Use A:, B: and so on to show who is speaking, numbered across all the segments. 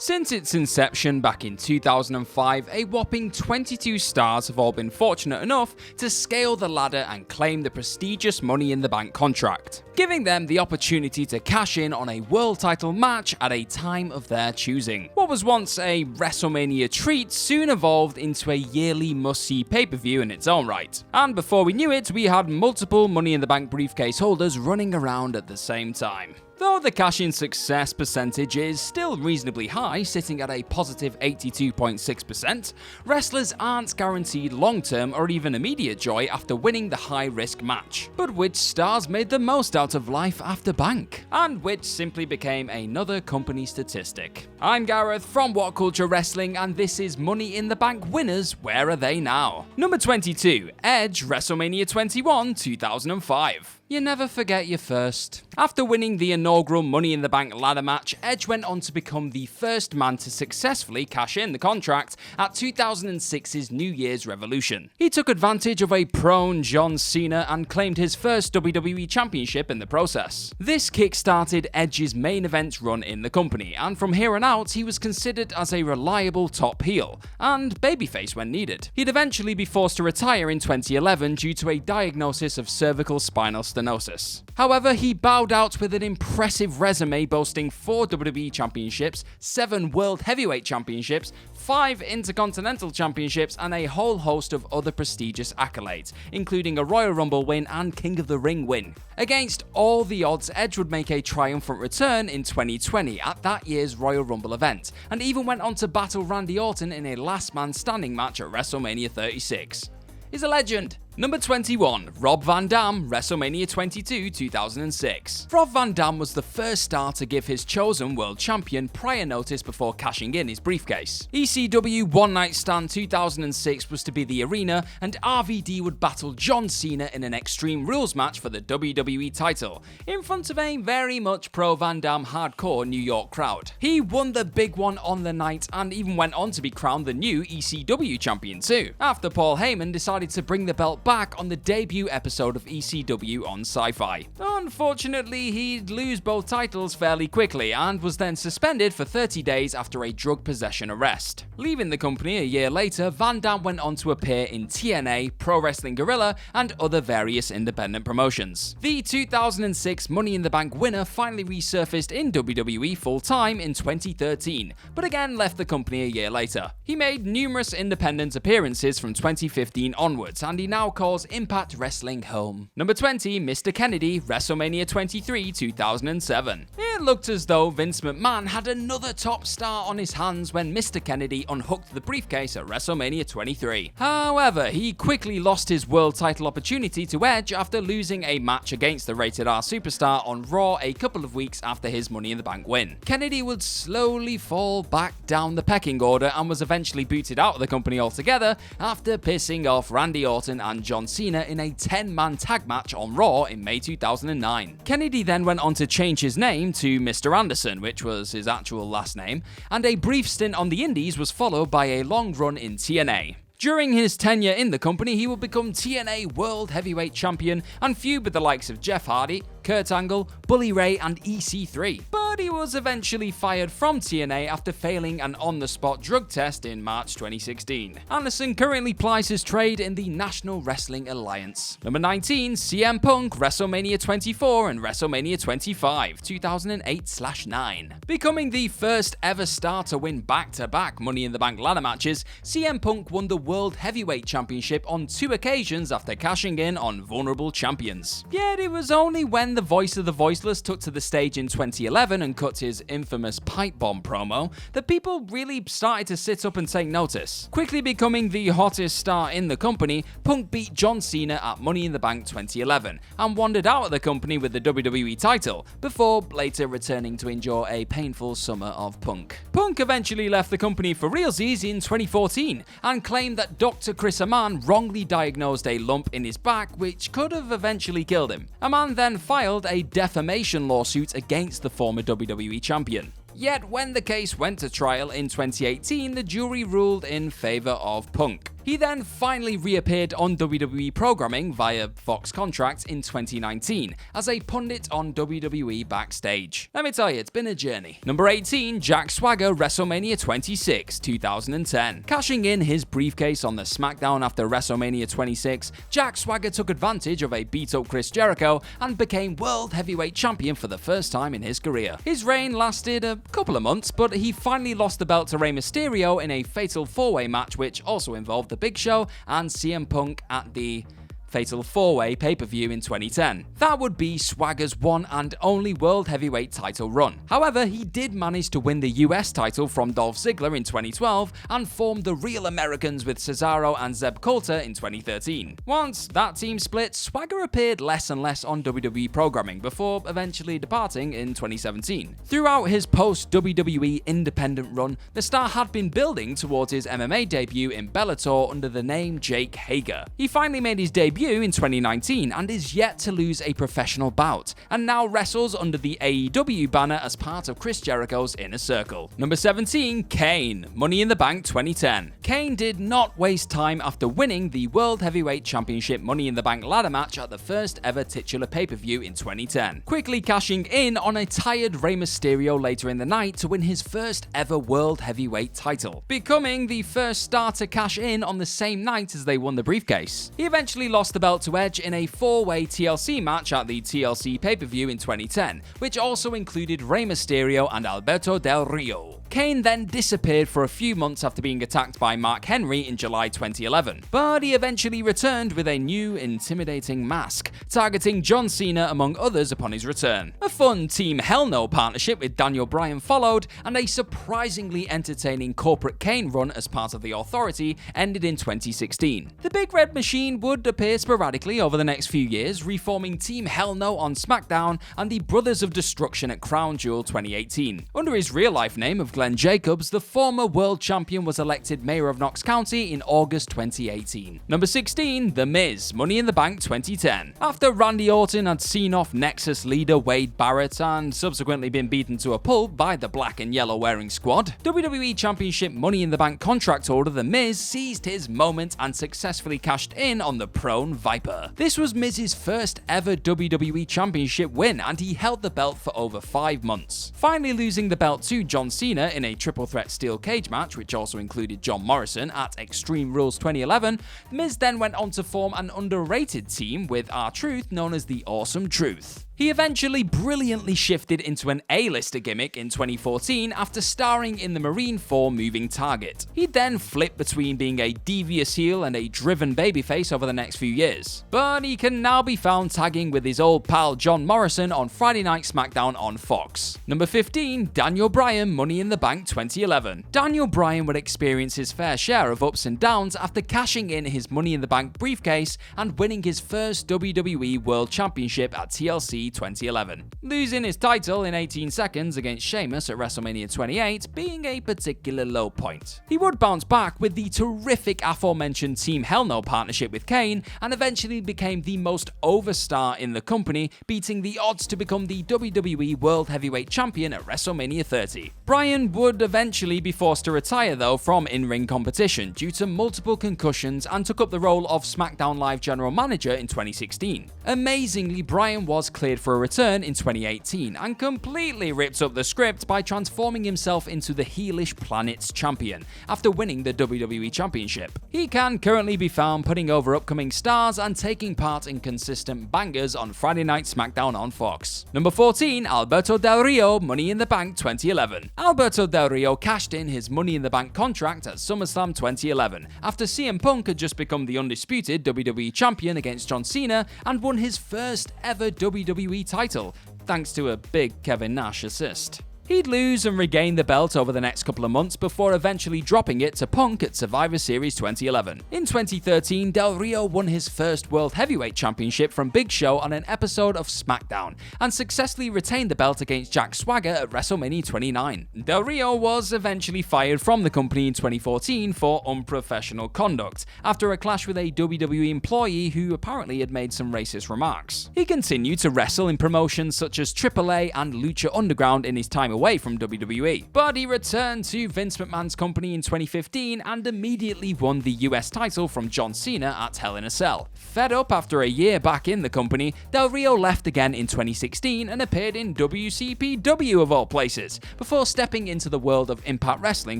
A: Since its inception back in 2005, a whopping 22 stars have all been fortunate enough to scale the ladder and claim the prestigious Money in the Bank contract, giving them the opportunity to cash in on a world title match at a time of their choosing. What was once a WrestleMania treat soon evolved into a yearly must-see pay-per-view in its own right. And before we knew it, we had multiple Money in the Bank briefcase holders running around at the same time. Though the cash-in success percentage is still reasonably high, sitting at a positive 82.6%, wrestlers aren't guaranteed long-term or even immediate joy after winning the high-risk match. But which stars made the most out of life after Bank? And which simply became another company statistic? I'm Gareth from What Culture Wrestling, and this is Money in the Bank winners, where are they now? Number 22, Edge, WrestleMania 21, 2005. You never forget your first. After winning the inaugural Money in the Bank ladder match, Edge went on to become the first man to successfully cash in the contract at 2006's New Year's Revolution. He took advantage of a prone John Cena and claimed his first WWE Championship in the process. This kick-started Edge's main event run in the company, and from here on out, he was considered as a reliable top heel, and babyface when needed. He'd eventually be forced to retire in 2011 due to a diagnosis of cervical spinal stenosis. However, he bowed out with an impressive resume boasting 4 WWE Championships, 7 World Heavyweight Championships, 5 Intercontinental Championships, and a whole host of other prestigious accolades, including a Royal Rumble win and King of the Ring win. Against all the odds, Edge would make a triumphant return in 2020 at that year's Royal Rumble event, and even went on to battle Randy Orton in a last man standing match at WrestleMania 36. He's a legend. Number 21, Rob Van Dam, WrestleMania 22, 2006. Rob Van Dam was the first star to give his chosen world champion prior notice before cashing in his briefcase. ECW One Night Stand 2006 was to be the arena, and RVD would battle John Cena in an Extreme Rules match for the WWE title, in front of a very much pro-Van Dam hardcore New York crowd. He won the big one on the night and even went on to be crowned the new ECW champion too, after Paul Heyman decided to bring the belt back on the debut episode of ECW on Sci-Fi. Unfortunately, he'd lose both titles fairly quickly and was then suspended for 30 days after a drug possession arrest. Leaving the company a year later, Van Dam went on to appear in TNA, Pro Wrestling Guerrilla, and other various independent promotions. The 2006 Money in the Bank winner finally resurfaced in WWE full-time in 2013, but again left the company a year later. He made numerous independent appearances from 2015 onwards, and he now calls Impact Wrestling home. Number 20, Mr. Kennedy, WrestleMania 23, 2007. It looked as though Vince McMahon had another top star on his hands when Mr. Kennedy unhooked the briefcase at WrestleMania 23. However, he quickly lost his world title opportunity to Edge after losing a match against the Rated R superstar on Raw a couple of weeks after his Money in the Bank win. Kennedy would slowly fall back down the pecking order and was eventually booted out of the company altogether after pissing off Randy Orton and John Cena in a 10-man tag match on Raw in May 2009. Kennedy then went on to change his name to Mr. Anderson, which was his actual last name, and a brief stint on the Indies was followed by a long run in TNA. During his tenure in the company, he would become TNA World Heavyweight Champion and feud with the likes of Jeff Hardy, Kurt Angle, Bully Ray, and EC3. But he was eventually fired from TNA after failing an on-the-spot drug test in March 2016. Anderson currently plies his trade in the National Wrestling Alliance. Number 19, CM Punk, WrestleMania 24 and WrestleMania 25, 2008/9. Becoming the first ever star to win back-to-back Money in the Bank ladder matches, CM Punk won the World Heavyweight Championship on 2 occasions after cashing in on vulnerable champions. Yet it was only when the voice of the voiceless took to the stage in 2011 and cut his infamous pipe bomb promo that people really started to sit up and take notice. Quickly becoming the hottest star in the company, Punk beat John Cena at Money in the Bank 2011 and wandered out of the company with the WWE title before later returning to enjoy a painful summer of Punk. Punk eventually left the company for realsies in 2014 and claimed that Dr. Chris Amann wrongly diagnosed a lump in his back which could have eventually killed him. Amann then filed a defamation lawsuit against the former WWE champion. Yet when the case went to trial in 2018, the jury ruled in favor of Punk. He He then finally reappeared on WWE programming via Fox contract in 2019 as a pundit on WWE Backstage. Let me tell you, it's been a journey. Number 18, Jack Swagger, WrestleMania 26, 2010. Cashing in his briefcase on the SmackDown after WrestleMania 26, Jack Swagger took advantage of a beat-up Chris Jericho and became World Heavyweight Champion for the first time in his career. His reign lasted a couple of months, but he finally lost the belt to Rey Mysterio in a fatal 4-way match which also involved The Big Show and CM Punk at the Fatal 4-Way pay-per-view in 2010. That would be Swagger's one and only World Heavyweight title run. However, he did manage to win the US title from Dolph Ziggler in 2012 and formed the Real Americans with Cesaro and Zeb Coulter in 2013. Once that team split, Swagger appeared less and less on WWE programming before eventually departing in 2017. Throughout his post-WWE independent run, the star had been building towards his MMA debut in Bellator under the name Jake Hager. He finally made his debut in 2019 and is yet to lose a professional bout, and now wrestles under the AEW banner as part of Chris Jericho's Inner Circle. Number 17, Kane, Money in the Bank 2010. Kane did not waste time after winning the World Heavyweight Championship Money in the Bank ladder match at the first ever titular pay-per-view in 2010, quickly cashing in on a tired Rey Mysterio later in the night to win his first ever World Heavyweight title, becoming the first star to cash in on the same night as they won the briefcase. He eventually lost the belt to Edge in a 4-way TLC match at the TLC pay-per-view in 2010, which also included Rey Mysterio and Alberto Del Rio. Kane then disappeared for a few months after being attacked by Mark Henry in July 2011, but he eventually returned with a new intimidating mask, targeting John Cena among others upon his return. A fun Team Hell No partnership with Daniel Bryan followed, and a surprisingly entertaining corporate Kane run as part of the Authority ended in 2016. The Big Red Machine would appear sporadically over the next few years, reforming Team Hell No on SmackDown and the Brothers of Destruction at Crown Jewel 2018. Under his real-life name of Glenn Jacobs, the former world champion was elected mayor of Knox County in August 2018. Number 16, The Miz, Money in the Bank 2010. After Randy Orton had seen off Nexus leader Wade Barrett and subsequently been beaten to a pulp by the black and yellow wearing squad, WWE Championship Money in the Bank contract holder The Miz seized his moment and successfully cashed in on the prone Viper. This was Miz's first ever WWE Championship win, and he held the belt for over 5 months, finally losing the belt to John Cena in a triple threat steel cage match, which also included John Morrison at Extreme Rules 2011. Miz then went on to form an underrated team with R-Truth known as the Awesome Truth. He eventually brilliantly shifted into an A-lister gimmick in 2014 after starring in the Marine 4 Moving Target. He then flipped between being a devious heel and a driven babyface over the next few years, but he can now be found tagging with his old pal John Morrison on Friday Night SmackDown on Fox. Number 15, Daniel Bryan, Money in the Bank 2011. Daniel Bryan would experience his fair share of ups and downs after cashing in his Money in the Bank briefcase and winning his first WWE World Championship at TLC 2011, losing his title in 18 seconds against Sheamus at WrestleMania 28 being a particular low point. He would bounce back with the terrific aforementioned Team Hell No partnership with Kane and eventually became the most over star in the company, beating the odds to become the WWE World Heavyweight Champion at WrestleMania 30. Bryan would eventually be forced to retire though from in-ring competition due to multiple concussions and took up the role of SmackDown Live General Manager in 2016. Amazingly, Bryan was cleared for a return in 2018 and completely ripped up the script by transforming himself into the heelish Planet's champion after winning the WWE Championship. He can currently be found putting over upcoming stars and taking part in consistent bangers on Friday Night SmackDown on Fox. Number 14, Alberto Del Rio, Money in the Bank 2011. Alberto Del Rio cashed in his Money in the Bank contract at SummerSlam 2011 after CM Punk had just become the undisputed WWE Champion against John Cena and won his first ever WWE title, thanks to a big Kevin Nash assist. He'd lose and regain the belt over the next couple of months before eventually dropping it to Punk at Survivor Series 2011. In 2013, Del Rio won his first World Heavyweight Championship from Big Show on an episode of SmackDown and successfully retained the belt against Jack Swagger at WrestleMania 29. Del Rio was eventually fired from the company in 2014 for unprofessional conduct after a clash with a WWE employee who apparently had made some racist remarks. He continued to wrestle in promotions such as AAA and Lucha Underground in his time away from WWE. But he returned to Vince McMahon's company in 2015 and immediately won the US title from John Cena at Hell in a Cell. Fed up after a year back in the company, Del Rio left again in 2016 and appeared in WCPW of all places, before stepping into the world of Impact Wrestling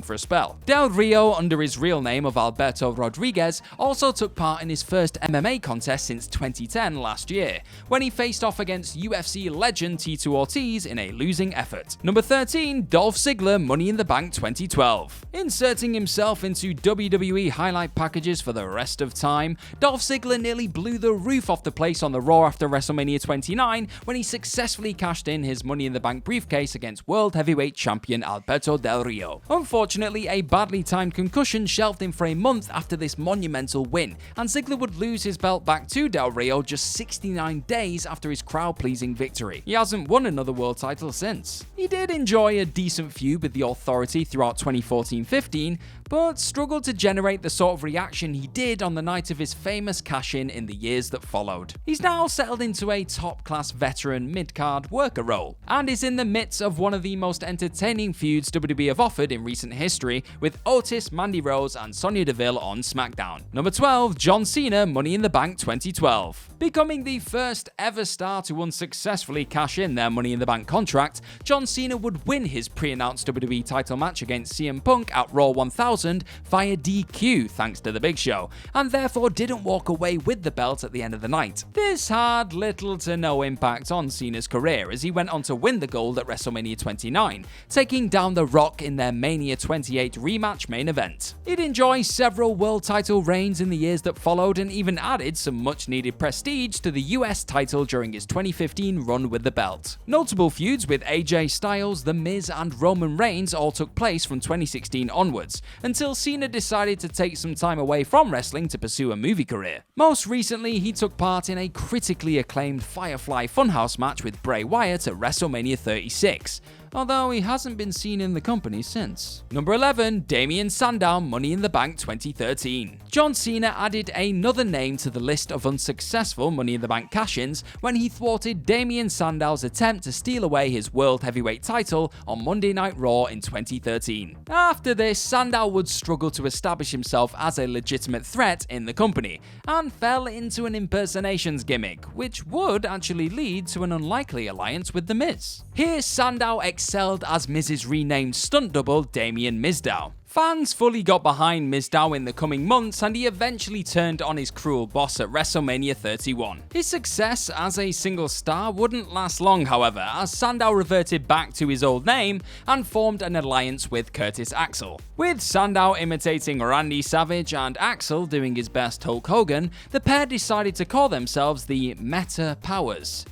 A: for a spell. Del Rio, under his real name of Alberto Rodriguez, also took part in his first MMA contest since 2010 last year, when he faced off against UFC legend Tito Ortiz in a losing effort. Number 13, Dolph Ziggler, Money in the Bank 2012. Inserting himself into WWE highlight packages for the rest of time, Dolph Ziggler nearly blew the roof off the place on the Raw after WrestleMania 29 when he successfully cashed in his Money in the Bank briefcase against World Heavyweight Champion Alberto Del Rio. Unfortunately, a badly timed concussion shelved him for a month after this monumental win, and Ziggler would lose his belt back to Del Rio just 69 days after his crowd-pleasing victory. He hasn't won another world title since. He did enjoy a decent feud with the Authority throughout 2014-15, but struggled to generate the sort of reaction he did on the night of his famous cash-in in the years that followed. He's now settled into a top-class veteran mid-card worker role, and is in the midst of one of the most entertaining feuds WWE have offered in recent history, with Otis, Mandy Rose, and Sonya Deville on SmackDown. Number 12, John Cena, Money in the Bank 2012. Becoming the first ever star to unsuccessfully cash in their Money in the Bank contract, John Cena would win his pre-announced WWE title match against CM Punk at Raw 1000 via DQ thanks to The Big Show, and therefore didn't walk away with the belt at the end of the night. This had little to no impact on Cena's career, as he went on to win the gold at WrestleMania 29, taking down The Rock in their Mania 28 rematch main event. He'd enjoy several world title reigns in the years that followed, and even added some much needed prestige to the US title during his 2015 run with the belt. Notable feuds with AJ Styles, The Miz, and Roman Reigns all took place from 2016 onwards, until Cena decided to take some time away from wrestling to pursue a movie career. Most recently, he took part in a critically acclaimed Firefly Funhouse match with Bray Wyatt at WrestleMania 36, although he hasn't been seen in the company since. Number 11, Damien Sandow, Money in the Bank 2013. John Cena added another name to the list of unsuccessful Money in the Bank cash-ins when he thwarted Damien Sandow's attempt to steal away his World Heavyweight title on Monday Night Raw in 2013. After this, Sandow would struggle to establish himself as a legitimate threat in the company, and fell into an impersonations gimmick, which would actually lead to an unlikely alliance with The Miz. Here, Sandow excelled as Miz's renamed stunt double, Damien Mizdow. Fans fully got behind Mizdow in the coming months, and he eventually turned on his cruel boss at WrestleMania 31. His success as a single star wouldn't last long, however, as Sandow reverted back to his old name and formed an alliance with Curtis Axel. With Sandow imitating Randy Savage and Axel doing his best Hulk Hogan, the pair decided to call themselves the Meta Powers.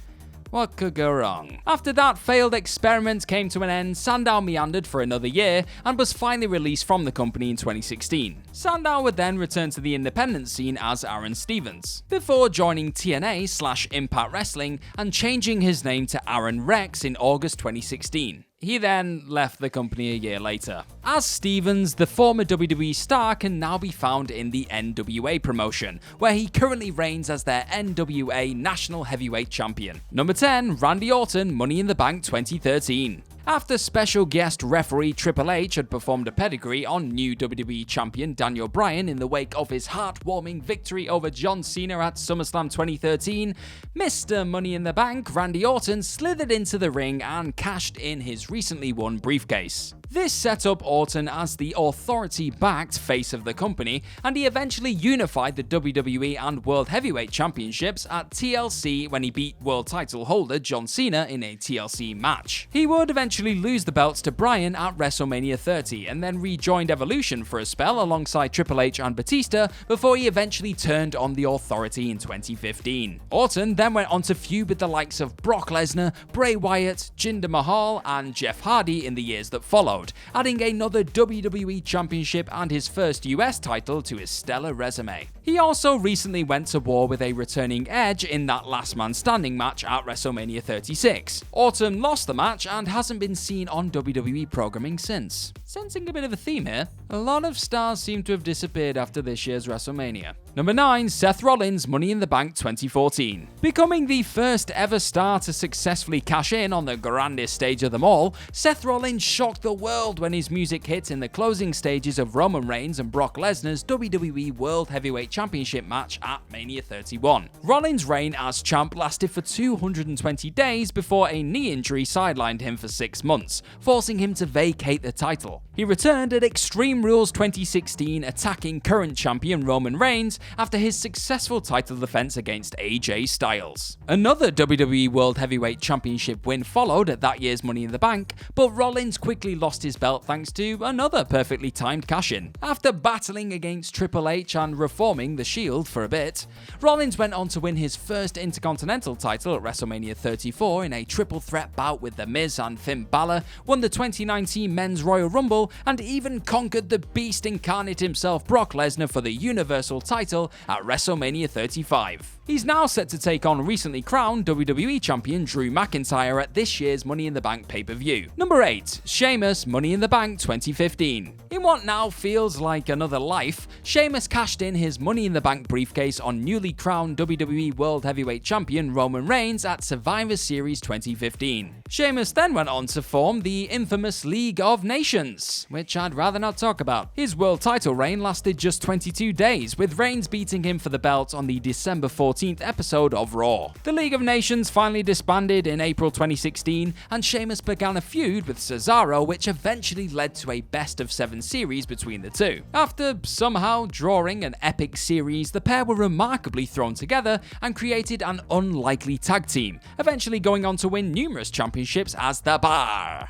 A: What could go wrong? After that failed experiment came to an end, Sandow meandered for another year and was finally released from the company in 2016. Sandow would then return to the independent scene as Aaron Stevens, before joining TNA/Impact Wrestling and changing his name to Aaron Rex in August 2016. He then left the company a year later. As Stevens, the former WWE star can now be found in the NWA promotion, where he currently reigns as their NWA National Heavyweight Champion. Number 10, Randy Orton, Money in the Bank 2013. After special guest referee Triple H had performed a pedigree on new WWE champion Daniel Bryan in the wake of his heartwarming victory over John Cena at SummerSlam 2013, Mr. Money in the Bank Randy Orton slithered into the ring and cashed in his recently won briefcase. This set up Orton as the authority-backed face of the company, and he eventually unified the WWE and World Heavyweight Championships at TLC when he beat world title holder John Cena in a TLC match. He would eventually lose the belts to Bryan at WrestleMania 30, and then rejoined Evolution for a spell alongside Triple H and Batista before he eventually turned on the Authority in 2015. Orton then went on to feud with the likes of Brock Lesnar, Bray Wyatt, Jinder Mahal, and Jeff Hardy in the years that followed, adding another WWE Championship and his first US title to his stellar resume. He also recently went to war with a returning Edge in that last man standing match at WrestleMania 36. Orton lost the match and hasn't been seen on WWE programming since. Sensing a bit of a theme here, a lot of stars seem to have disappeared after this year's WrestleMania. Number 9, Seth Rollins, Money in the Bank 2014. Becoming the first ever star to successfully cash in on the grandest stage of them all, Seth Rollins shocked the world when his music hit in the closing stages of Roman Reigns and Brock Lesnar's WWE World Heavyweight Championship match at Mania 31. Rollins' reign as champ lasted for 220 days before a knee injury sidelined him for 6 months, forcing him to vacate the title. He returned at Extreme Rules 2016, attacking current champion Roman Reigns after his successful title defense against AJ Styles. Another WWE World Heavyweight Championship win followed at that year's Money in the Bank, but Rollins quickly lost his belt thanks to another perfectly timed cash-in. After battling against Triple H and reforming the Shield for a bit, Rollins went on to win his first Intercontinental title at WrestleMania 34 in a triple threat bout with The Miz and Finn Balor, won the 2019 Men's Royal Rumble, and even conquered the Beast incarnate himself Brock Lesnar for the Universal title at WrestleMania 35. He's now set to take on recently crowned WWE Champion Drew McIntyre at this year's Money in the Bank pay-per-view. Number 8, Sheamus, Money in the Bank 2015. In what now feels like another life, Sheamus cashed in his Money in the Bank briefcase on newly crowned WWE World Heavyweight Champion Roman Reigns at Survivor Series 2015. Sheamus then went on to form the infamous League of Nations, which I'd rather not talk about. His world title reign lasted just 22 days, with Reigns beating him for the belt on the December 14th episode of Raw. The League of Nations finally disbanded in April 2016, and Sheamus began a feud with Cesaro, which eventually led to a best-of-7 series between the two. After somehow drawing an epic series, the pair were remarkably thrown together and created an unlikely tag team, eventually going on to win numerous championships as the Bar.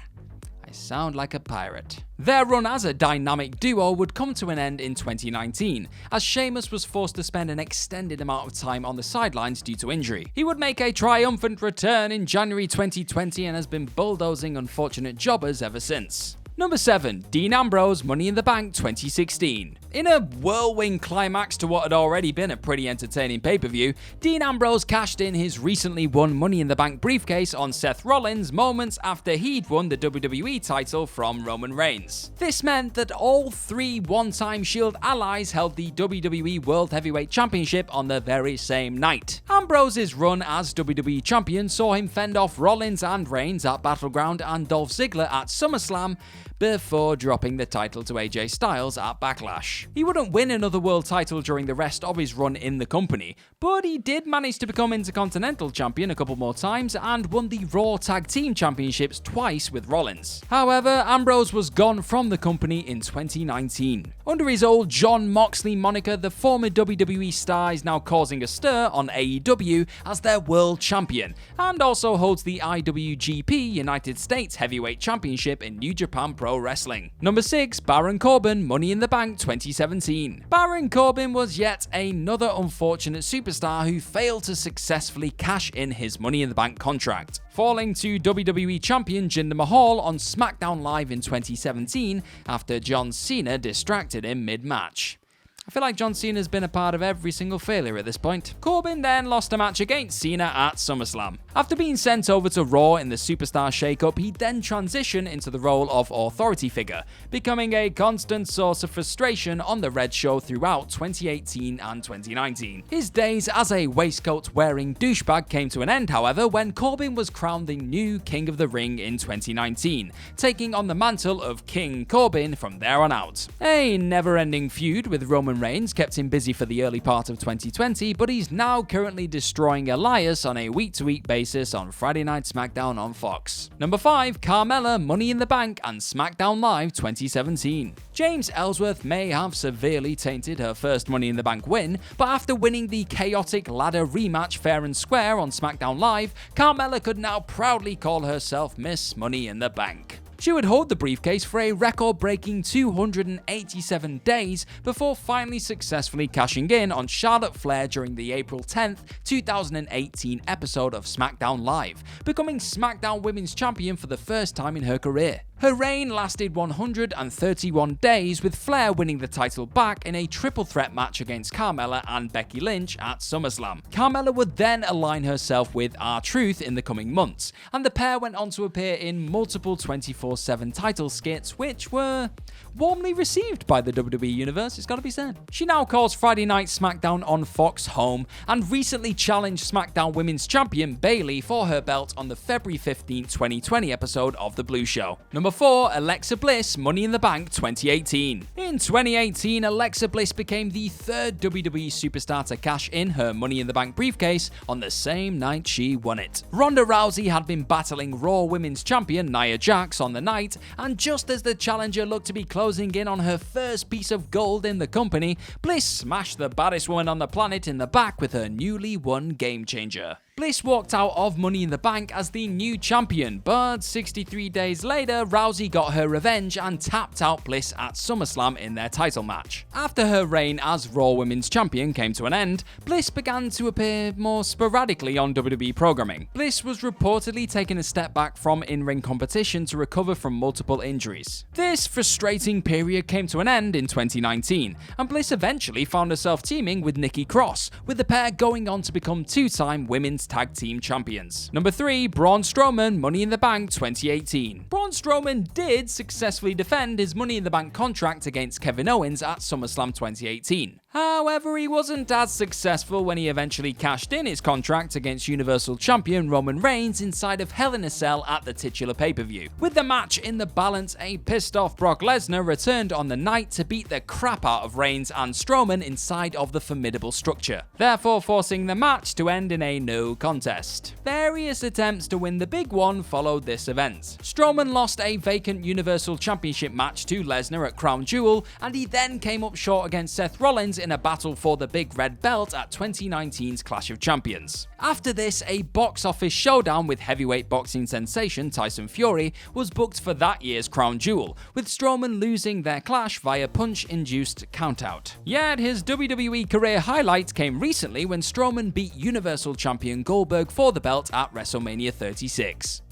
A: I sound like a pirate. Their run as a dynamic duo would come to an end in 2019, as Sheamus was forced to spend an extended amount of time on the sidelines due to injury. He would make a triumphant return in January 2020 and has been bulldozing unfortunate jobbers ever since. Number 7, Dean Ambrose, Money in the Bank 2016. In a whirlwind climax to what had already been a pretty entertaining pay-per-view, Dean Ambrose cashed in his recently won Money in the Bank briefcase on Seth Rollins moments after he'd won the WWE title from Roman Reigns. This meant that all 3 one-time Shield allies held the WWE World Heavyweight Championship on the very same night. Ambrose's run as WWE Champion saw him fend off Rollins and Reigns at Battleground and Dolph Ziggler at SummerSlam, before dropping the title to AJ Styles at Backlash. He wouldn't win another world title during the rest of his run in the company, but he did manage to become Intercontinental Champion a couple more times and won the Raw Tag Team Championships twice with Rollins. However, Ambrose was gone from the company in 2019. Under his old Jon Moxley moniker, the former WWE star is now causing a stir on AEW as their world champion, and also holds the IWGP United States Heavyweight Championship in New Japan Pro Wrestling. Number 6, Baron Corbin, Money in the Bank 2017. Baron Corbin was yet another unfortunate superstar who failed to successfully cash in his Money in the Bank contract, falling to WWE Champion Jinder Mahal on SmackDown Live in 2017 after John Cena distracted him mid-match. I feel like John Cena's been a part of every single failure at this point. Corbin then lost a match against Cena at SummerSlam. After being sent over to Raw in the Superstar Shakeup, he then transitioned into the role of authority figure, becoming a constant source of frustration on the Red Show throughout 2018 and 2019. His days as a waistcoat-wearing douchebag came to an end, however, when Corbin was crowned the new King of the Ring in 2019, taking on the mantle of King Corbin from there on out. A never-ending feud with Roman Reigns kept him busy for the early part of 2020, but he's now currently destroying Elias on a week-to-week basis on Friday Night SmackDown on Fox. Number 5, Carmella, Money in the Bank and SmackDown Live 2017. James Ellsworth may have severely tainted her first Money in the Bank win, but after winning the chaotic ladder rematch fair and square on SmackDown Live, Carmella could now proudly call herself Miss Money in the Bank. She would hold the briefcase for a record-breaking 287 days before finally successfully cashing in on Charlotte Flair during the April 10th, 2018 episode of SmackDown Live, becoming SmackDown Women's Champion for the first time in her career. Her reign lasted 131 days, with Flair winning the title back in a triple threat match against Carmella and Becky Lynch at SummerSlam. Carmella would then align herself with R-Truth in the coming months, and the pair went on to appear in multiple 24/7 title skits, which were warmly received by the WWE Universe, it's gotta be said. She now calls Friday Night SmackDown on Fox home, and recently challenged SmackDown Women's Champion Bayley for her belt on the February 15, 2020 episode of The Blue Show. Number 4, Alexa Bliss, Money in the Bank 2018. In 2018, Alexa Bliss became the third WWE superstar to cash in her Money in the Bank briefcase on the same night she won it. Ronda Rousey had been battling Raw Women's Champion Nia Jax on the night, and just as the challenger looked to be closing in on her first piece of gold in the company, Bliss smashed the baddest woman on the planet in the back with her newly won Game Changer. Bliss walked out of Money in the Bank as the new champion, but 63 days later, Rousey got her revenge and tapped out Bliss at SummerSlam in their title match. After her reign as Raw Women's Champion came to an end, Bliss began to appear more sporadically on WWE programming. Bliss was reportedly taking a step back from in-ring competition to recover from multiple injuries. This frustrating period came to an end in 2019, and Bliss eventually found herself teaming with Nikki Cross, with the pair going on to become two-time Women's Tag Team Champions. Number 3, Braun Strowman, Money in the Bank 2018. Braun Strowman did successfully defend his Money in the Bank contract against Kevin Owens at SummerSlam 2018. However, he wasn't as successful when he eventually cashed in his contract against Universal Champion Roman Reigns inside of Hell in a Cell at the titular pay-per-view. With the match in the balance, a pissed-off Brock Lesnar returned on the night to beat the crap out of Reigns and Strowman inside of the formidable structure, therefore forcing the match to end in a no contest. Various attempts to win the big one followed this event. Strowman lost a vacant Universal Championship match to Lesnar at Crown Jewel, and he then came up short against Seth Rollins in a battle for the big red belt at 2019's Clash of Champions. After this, a box office showdown with heavyweight boxing sensation Tyson Fury was booked for that year's Crown Jewel, with Strowman losing their clash via punch-induced countout. Yet his WWE career highlight came recently when Strowman beat Universal Champion Goldberg for the belt at WrestleMania 36.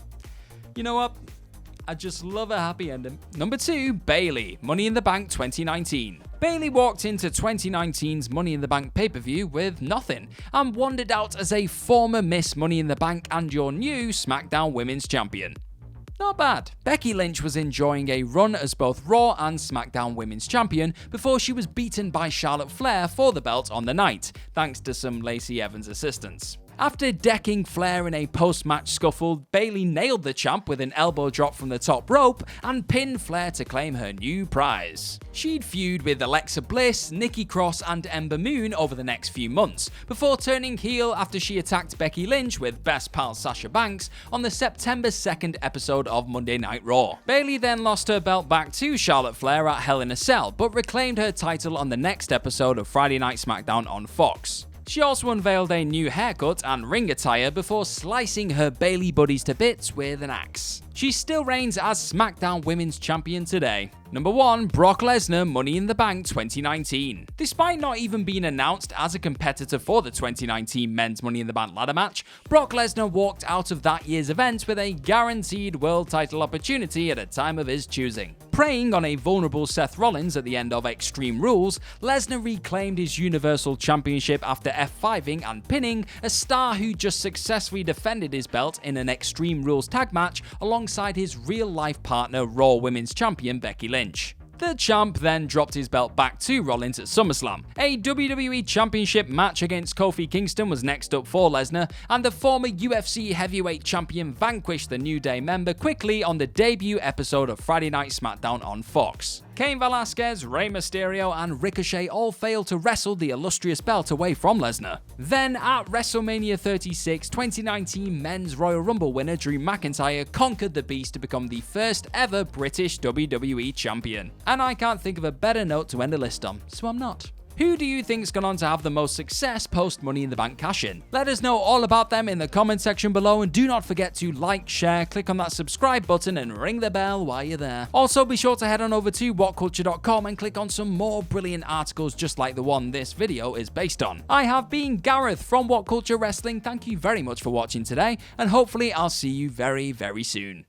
A: You know what? I just love a happy ending. Number 2, Bayley, Money in the Bank 2019. Bayley walked into 2019's Money in the Bank pay-per-view with nothing, and wandered out as a former Miss Money in the Bank and your new SmackDown Women's Champion. Not bad. Becky Lynch was enjoying a run as both Raw and SmackDown Women's Champion before she was beaten by Charlotte Flair for the belt on the night, thanks to some Lacey Evans assistance. After decking Flair in a post-match scuffle, Bayley nailed the champ with an elbow drop from the top rope and pinned Flair to claim her new prize. She'd feud with Alexa Bliss, Nikki Cross and Ember Moon over the next few months, before turning heel after she attacked Becky Lynch with best pal Sasha Banks on the September 2nd episode of Monday Night Raw. Bayley then lost her belt back to Charlotte Flair at Hell in a Cell, but reclaimed her title on the next episode of Friday Night SmackDown on Fox. She also unveiled a new haircut and ring attire before slicing her Bayley buddies to bits with an axe. She still reigns as SmackDown Women's Champion today. Number 1, Brock Lesnar, Money in the Bank 2019. Despite not even being announced as a competitor for the 2019 Men's Money in the Bank ladder match, Brock Lesnar walked out of that year's event with a guaranteed world title opportunity at a time of his choosing. Preying on a vulnerable Seth Rollins at the end of Extreme Rules, Lesnar reclaimed his Universal Championship after F5ing and pinning a star who just successfully defended his belt in an Extreme Rules tag match alongside his real-life partner Raw Women's Champion Becky Lynch. The champ then dropped his belt back to Rollins at SummerSlam. A WWE Championship match against Kofi Kingston was next up for Lesnar, and the former UFC Heavyweight Champion vanquished the New Day member quickly on the debut episode of Friday Night SmackDown on Fox. Cain Velasquez, Rey Mysterio, and Ricochet all failed to wrestle the illustrious belt away from Lesnar. Then, at WrestleMania 36, 2019 Men's Royal Rumble winner Drew McIntyre conquered the Beast to become the first ever British WWE Champion. And I can't think of a better note to end a list on, so I'm not. Who do you think's gone on to have the most success post Money in the Bank cash-in? Let us know all about them in the comment section below, and do not forget to like, share, click on that subscribe button and ring the bell while you're there. Also, be sure to head on over to whatculture.com and click on some more brilliant articles just like the one this video is based on. I have been Gareth from What Culture Wrestling. Thank you very much for watching today, and hopefully I'll see you very, very soon.